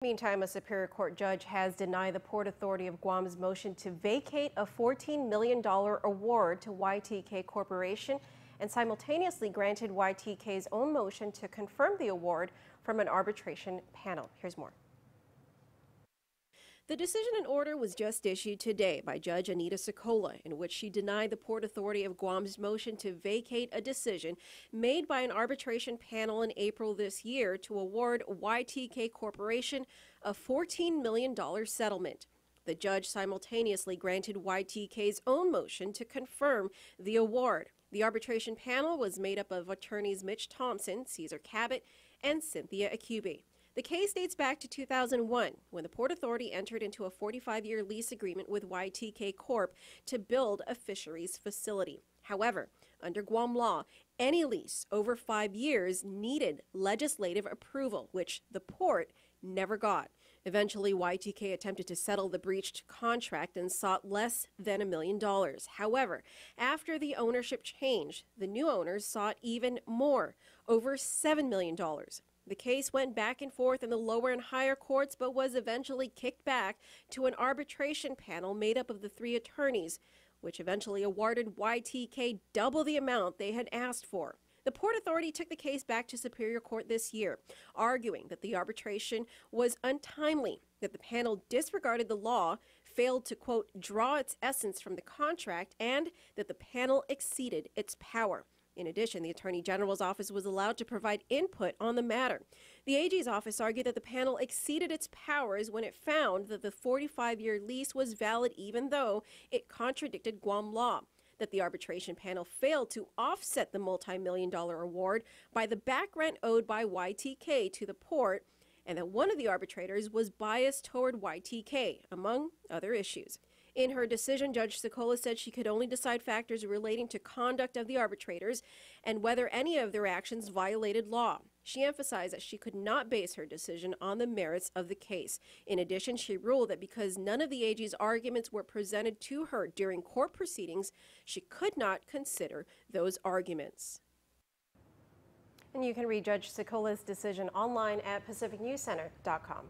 Meantime, a Superior Court judge has denied the Port Authority of Guam's motion to vacate a $14 million award to YTK Corporation and simultaneously granted YTK's own motion to confirm the award from an arbitration panel. Here's more. The decision and order was just issued today by Judge Anita Sokola, in which she denied the Port Authority of Guam's motion to vacate a decision made by an arbitration panel in April this year to award YTK Corporation a $14 million settlement. The judge simultaneously granted YTK's own motion to confirm the award. The arbitration panel was made up of attorneys Mitch Thompson, Caesar Cabot, and Cynthia Acube. The case dates back to 2001, when the Port Authority entered into a 45-year lease agreement with YTK Corp. To build a fisheries facility. However, under Guam law, any lease over 5 years needed legislative approval, which the port never got. Eventually, YTK attempted to settle the breached contract and sought less than $1 million. However, after the ownership change, the new owners sought even more, over $7 million. The case went back and forth in the lower and higher courts, but was eventually kicked back to an arbitration panel made up of the 3 attorneys, which eventually awarded YTK double the amount they had asked for. The Port Authority took the case back to Superior Court this year, arguing that the arbitration was untimely, that the panel disregarded the law, failed to, quote, draw its essence from the contract, and that the panel exceeded its power. In addition, the Attorney General's office was allowed to provide input on the matter. The AG's office argued that the panel exceeded its powers when it found that the 45-year lease was valid even though it contradicted Guam law, that the arbitration panel failed to offset the multi-million-dollar award by the back rent owed by YTK to the port, and that one of the arbitrators was biased toward YTK, among other issues. In her decision, Judge Sokola said she could only decide factors relating to conduct of the arbitrators and whether any of their actions violated law. She emphasized that she could not base her decision on the merits of the case. In addition, she ruled that because none of the AG's arguments were presented to her during court proceedings, she could not consider those arguments. And you can read Judge Sokola's decision online at PacificNewsCenter.com.